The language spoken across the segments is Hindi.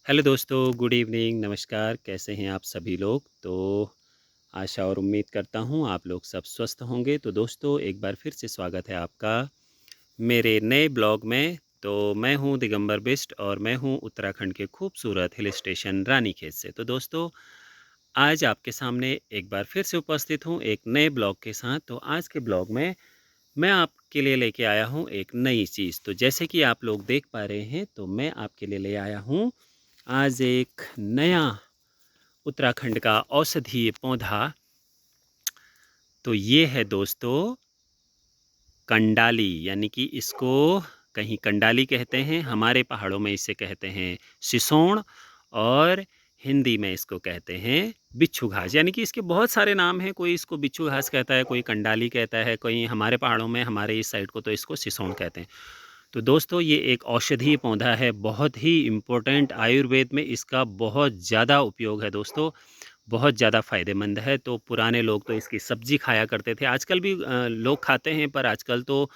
हेलो दोस्तों, गुड इवनिंग, नमस्कार। कैसे हैं आप सभी लोग? तो आशा और उम्मीद करता हूँ आप लोग सब स्वस्थ होंगे। तो दोस्तों, एक बार फिर से स्वागत है आपका मेरे नए ब्लॉग में। तो मैं हूँ दिगंबर बिष्ट और मैं हूँ उत्तराखंड के खूबसूरत हिल स्टेशन रानीखेत से। तो दोस्तों, आज आपके सामने एक बार फिर से उपस्थित हूँ एक नए ब्लॉग के साथ। तो आज के ब्लॉग में मैं आपके लिए लेके आया हूँ एक नई चीज़। तो जैसे कि आप लोग देख पा रहे हैं, तो मैं आपके लिए ले आया हूँ आज एक नया उत्तराखंड का औषधीय पौधा। तो ये है दोस्तों कंडाली, यानी कि इसको कहीं कंडाली कहते हैं, हमारे पहाड़ों में इसे कहते हैं सिसोण, और हिंदी में इसको कहते हैं बिच्छू घास। यानी कि इसके बहुत सारे नाम हैं, कोई इसको बिच्छू घास कहता है, कोई कंडाली कहता है, कोई हमारे पहाड़ों में हमारे इस साइड को तो इसको सिसोण कहते हैं। तो दोस्तों, ये एक औषधीय पौधा है, बहुत ही इम्पोर्टेंट। आयुर्वेद में इसका बहुत ज़्यादा उपयोग है दोस्तों, बहुत ज़्यादा फ़ायदेमंद है। तो पुराने लोग तो इसकी सब्ज़ी खाया करते थे, आजकल भी लोग खाते हैं, पर आजकल तो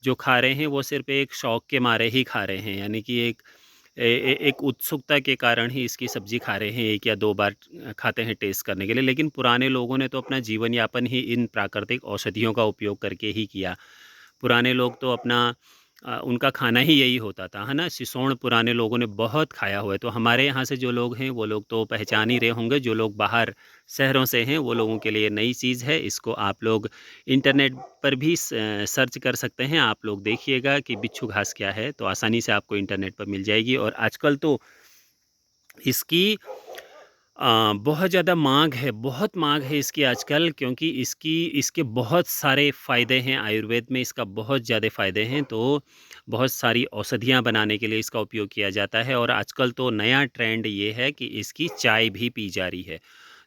जो खा रहे हैं वो सिर्फ़ एक शौक के मारे ही खा रहे हैं। यानी कि एक उत्सुकता के कारण ही इसकी सब्ज़ी खा रहे हैं, 1 या 2 बार खाते हैं टेस्ट करने के लिए। लेकिन पुराने लोगों ने तो अपना जीवन यापन ही इन प्राकृतिक औषधियों का उपयोग करके ही किया। पुराने लोग तो अपना उनका खाना ही यही होता था, है ना? सिसोण पुराने लोगों ने बहुत खाया हुआ है। तो हमारे यहाँ से जो लोग हैं, वो लोग तो पहचान ही रहे होंगे। जो लोग बाहर शहरों से हैं, वो लोगों के लिए नई चीज़ है। इसको आप लोग इंटरनेट पर भी सर्च कर सकते हैं। आप लोग देखिएगा कि बिच्छू घास क्या है, तो आसानी से आपको इंटरनेट पर मिल जाएगी। और आजकल तो इसकी बहुत ज़्यादा माँग है, बहुत माँग है इसकी आजकल, क्योंकि इसके बहुत सारे फ़ायदे हैं। आयुर्वेद में इसका बहुत ज़्यादा फ़ायदे हैं। तो बहुत सारी औषधियाँ बनाने के लिए इसका उपयोग किया जाता है। और आजकल तो नया ट्रेंड ये है कि इसकी चाय भी पी जा रही है।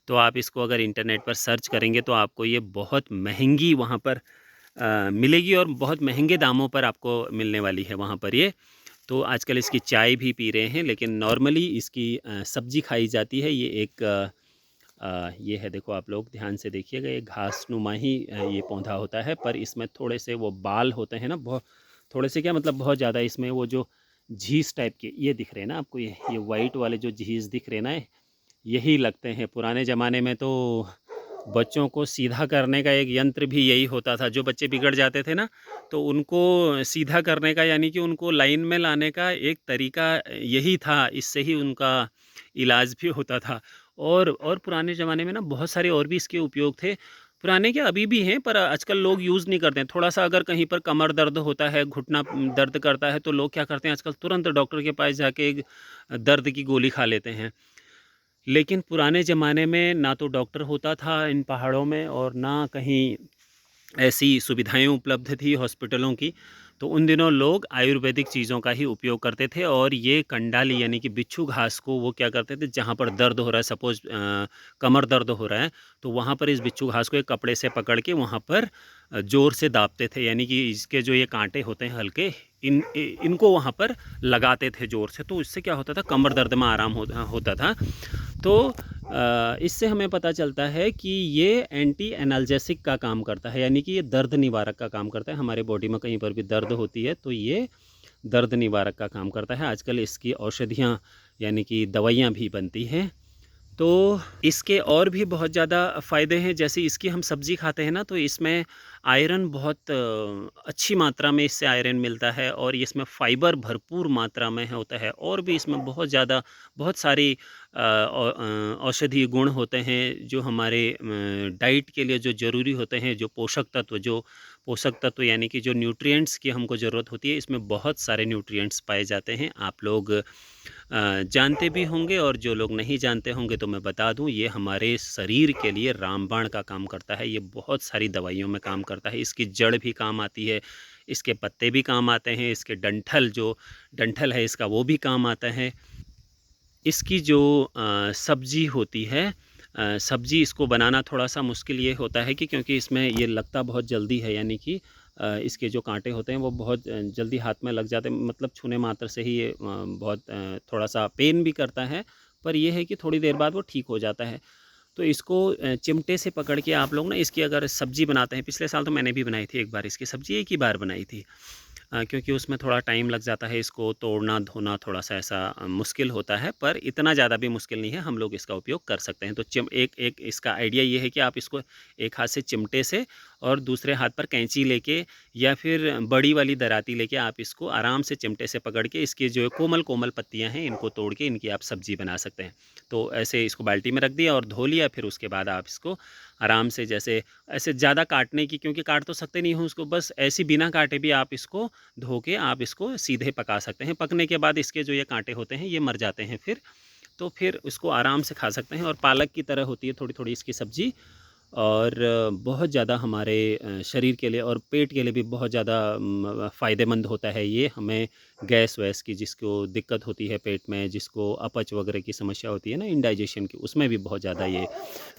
तो आप इसको अगर इंटरनेट पर सर्च करेंगे, तो आपको ये बहुत महंगी वहाँ पर मिलेगी, और बहुत महंगे दामों पर आपको मिलने वाली है वहाँ पर ये। तो आजकल इसकी चाय भी पी रहे हैं, लेकिन नॉर्मली इसकी सब्ज़ी खाई जाती है। ये एक ये है, देखो आप लोग ध्यान से देखिएगा, ये घासनुमा ही ये पौधा होता है, पर इसमें थोड़े से वो बाल होते हैं ना, बहुत थोड़े से, क्या मतलब बहुत ज़्यादा इसमें वो जो झीस टाइप के ये दिख रहे हैं ना आपको, ये वाइट वाले जो झीस दिख रहे हैं ना, यही लगते हैं। पुराने ज़माने में तो बच्चों को सीधा करने का एक यंत्र भी यही होता था। जो बच्चे बिगड़ जाते थे ना, तो उनको सीधा करने का, यानी कि उनको लाइन में लाने का एक तरीका यही था। इससे ही उनका इलाज भी होता था। और पुराने ज़माने में ना बहुत सारे और भी इसके उपयोग थे। पुराने क्या, अभी भी हैं, पर आजकल लोग यूज़ नहीं करते हैं। थोड़ा-सा अगर कहीं पर कमर दर्द होता है, घुटना दर्द करता है, तो लोग क्या करते हैं आजकल, तुरंत डॉक्टर के पास जाके एक दर्द की गोली खा लेते हैं। लेकिन पुराने ज़माने में ना तो डॉक्टर होता था इन पहाड़ों में, और ना कहीं ऐसी सुविधाएं उपलब्ध थी हॉस्पिटलों की। तो उन दिनों लोग आयुर्वेदिक चीज़ों का ही उपयोग करते थे। और ये कंडाली, यानी कि बिच्छू घास को वो क्या करते थे, जहाँ पर दर्द हो रहा है, सपोज़ कमर दर्द हो रहा है, तो वहाँ पर इस बिच्छू घास को एक कपड़े से पकड़ के वहाँ पर ज़ोर से दाबते थे। यानी कि इसके जो ये कांटे होते हैं हल्के, इनको वहाँ पर लगाते थे ज़ोर से। तो इससे क्या होता था, कमर दर्द में आराम होता था। तो इससे हमें पता चलता है कि ये एंटी एनाल्जेसिक का काम करता है, यानी कि ये दर्द निवारक का काम करता है। हमारे बॉडी में कहीं पर भी दर्द होती है, तो ये दर्द निवारक का काम करता है। आजकल इसकी औषधियाँ, यानी कि दवाइयाँ भी बनती हैं। तो इसके और भी बहुत ज़्यादा फ़ायदे हैं। जैसे इसकी हम सब्ज़ी खाते हैं ना, तो इसमें आयरन बहुत अच्छी मात्रा में इससे आयरन मिलता है, और इसमें फ़ाइबर भरपूर मात्रा में होता है। और भी इसमें बहुत ज़्यादा, बहुत सारी औषधीय गुण होते हैं, जो हमारे डाइट के लिए जो ज़रूरी होते हैं, जो पोषक तत्व, यानी कि जो न्यूट्रिएंट्स की हमको ज़रूरत होती है, इसमें बहुत सारे न्यूट्रिएंट्स पाए जाते हैं। आप लोग जानते भी होंगे, और जो लोग नहीं जानते होंगे तो मैं बता दूं, ये हमारे शरीर के लिए रामबाण का काम करता है। ये बहुत सारी दवाइयों में काम करता है। इसकी जड़ भी काम आती है, इसके पत्ते भी काम आते हैं, इसके जो डंठल है इसका, वो भी काम आता है। इसकी जो सब्ज़ी होती है, सब्ज़ी इसको बनाना थोड़ा-सा मुश्किल ये होता है कि क्योंकि इसमें ये लगता बहुत जल्दी है। यानी कि इसके जो काँटे होते हैं वो बहुत जल्दी हाथ में लग जाते हैं, मतलब छूने मात्र से ही ये बहुत थोड़ा-सा पेन भी करता है, पर ये है कि थोड़ी देर बाद वो ठीक हो जाता है। तो इसको चिमटे से पकड़ के आप लोग ना इसकी अगर सब्ज़ी बनाते हैं, पिछले साल तो मैंने भी बनाई थी एक बार इसकी सब्ज़ी, एक ही बार बनाई थी। क्योंकि उसमें थोड़ा टाइम लग जाता है, इसको तोड़ना धोना थोड़ा सा ऐसा मुश्किल होता है, पर इतना ज़्यादा भी मुश्किल नहीं है, हम लोग इसका उपयोग कर सकते हैं। तो एक एक इसका आइडिया ये है कि आप इसको एक हाथ से चिमटे से और दूसरे हाथ पर कैंची लेके या फिर बड़ी वाली दराती लेके आप इसको आराम से चिमटे से पकड़ के इसकी जो कोमल कोमल पत्तियां हैं इनको तोड़ के इनकी आप सब्जी बना सकते हैं। तो ऐसे इसको बाल्टी में रख दिया और धो लिया, फिर उसके बाद आप इसको आराम से जैसे ऐसे ज़्यादा काटने की, क्योंकि काट तो सकते नहीं हो उसको, बस ऐसी बिना काटे भी आप इसको धो के आप इसको सीधे पका सकते हैं। पकने के बाद इसके जो ये कांटे होते हैं ये मर जाते हैं फिर, तो फिर उसको आराम से खा सकते हैं। और पालक की तरह होती है थोड़ी थोड़ी इसकी सब्ज़ी, और बहुत ज़्यादा हमारे शरीर के लिए और पेट के लिए भी बहुत ज़्यादा फ़ायदेमंद होता है ये। हमें गैस वैस की जिसको दिक्कत होती है पेट में, जिसको अपच वगैरह की समस्या होती है ना, इंडाइजेशन की, उसमें भी बहुत ज़्यादा ये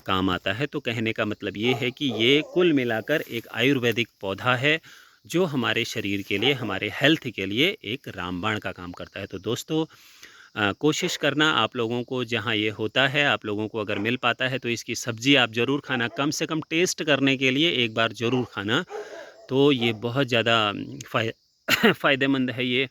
काम आता है। तो कहने का मतलब ये है कि ये कुल मिलाकर एक आयुर्वेदिक पौधा है जो हमारे शरीर के लिए, हमारे हेल्थ के लिए एक रामबाण का काम करता है। तो दोस्तों, कोशिश करना आप लोगों को, जहाँ ये होता है आप लोगों को अगर मिल पाता है तो इसकी सब्ज़ी आप ज़रूर खाना, कम से कम टेस्ट करने के लिए एक बार ज़रूर खाना। तो ये बहुत ज़्यादा फ़ायदेमंद है ये।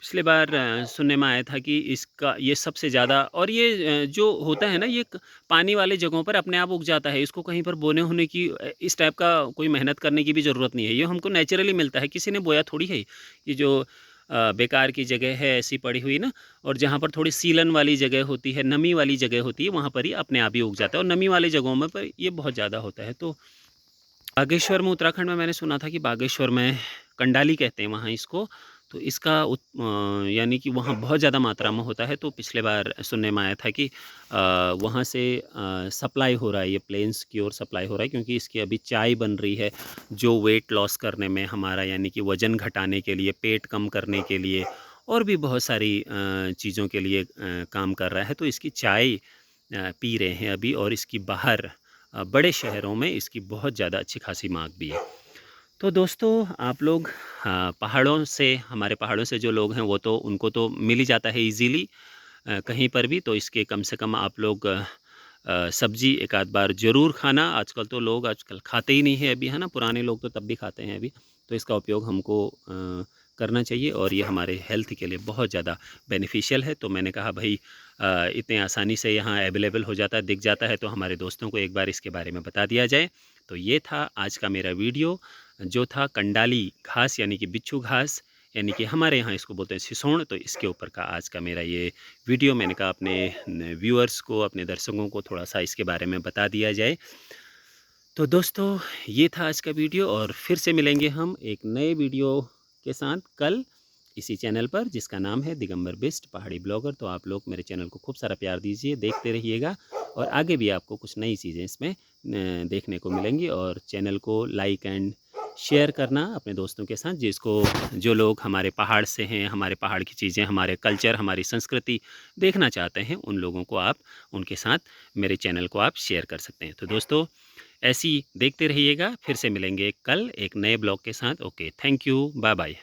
पिछले बार सुनने में आया था कि इसका ये सबसे ज़्यादा, और ये जो होता है ना, ये पानी वाले जगहों पर अपने आप उग जाता है। इसको कहीं पर बोने होने की इस टाइप का कोई मेहनत करने की भी ज़रूरत नहीं है, ये हमको नेचुरली मिलता है, किसी ने बोया थोड़ी है। ये जो बेकार की जगह है ऐसी पड़ी हुई ना, और जहाँ पर थोड़ी सीलन वाली जगह होती है, नमी वाली जगह होती है, वहाँ पर ही अपने आप ही उग जाता है। और नमी वाली जगहों में पर ये बहुत ज़्यादा होता है। तो बागेश्वर में, उत्तराखंड में मैंने सुना था कि बागेश्वर में कंडाली कहते हैं वहाँ इसको। तो इसका यानी कि वहाँ बहुत ज़्यादा मात्रा में होता है। तो पिछले बार सुनने में आया था कि वहाँ से सप्लाई हो रहा है, ये प्लेन्स की ओर सप्लाई हो रहा है, क्योंकि इसकी अभी चाय बन रही है जो वेट लॉस करने में हमारा, यानी कि वज़न घटाने के लिए, पेट कम करने के लिए और भी बहुत सारी चीज़ों के लिए काम कर रहा है। तो इसकी चाय पी रहे हैं अभी, और इसकी बाहर बड़े शहरों में इसकी बहुत ज़्यादा अच्छी खासी मांग भी है। तो दोस्तों, आप लोग पहाड़ों से, हमारे पहाड़ों से जो लोग हैं वो तो, उनको तो मिल ही जाता है इजीली कहीं पर भी। तो इसके कम से कम आप लोग सब्जी एक आध बार ज़रूर खाना। आजकल तो लोग आजकल खाते ही नहीं है अभी, है ना, पुराने लोग तो तब भी खाते हैं अभी। तो इसका उपयोग हमको करना चाहिए, और ये हमारे हेल्थ के लिए बहुत ज़्यादा बेनिफिशियल है। तो मैंने कहा भाई, इतने आसानी से यहाँ अवेलेबल हो जाता है, दिख जाता है, तो हमारे दोस्तों को एक बार इसके बारे में बता दिया जाए। तो ये था आज का मेरा वीडियो, जो था कंडाली घास यानी कि बिच्छू घास, यानी कि हमारे यहाँ इसको बोलते हैं सिसोण। तो इसके ऊपर का आज का मेरा ये वीडियो, मैंने कहा अपने व्यूअर्स को, अपने दर्शकों को थोड़ा सा इसके बारे में बता दिया जाए। तो दोस्तों, ये था आज का वीडियो, और फिर से मिलेंगे हम एक नए वीडियो के साथ कल इसी चैनल पर, जिसका नाम है दिगंबर बिस्ट पहाड़ी ब्लॉगर। तो आप लोग मेरे चैनल को खूब सारा प्यार दीजिए, देखते रहिएगा, और आगे भी आपको कुछ नई चीज़ें इसमें देखने को मिलेंगी। और चैनल को लाइक एंड शेयर करना अपने दोस्तों के साथ, जो लोग हमारे पहाड़ से हैं, हमारे पहाड़ की चीज़ें, हमारे कल्चर, हमारी संस्कृति देखना चाहते हैं, उन लोगों को आप, उनके साथ मेरे चैनल को आप शेयर कर सकते हैं। तो दोस्तों, ऐसी देखते रहिएगा। फिर से मिलेंगे कल एक नए ब्लॉग के साथ। Okay, thank you, bye bye.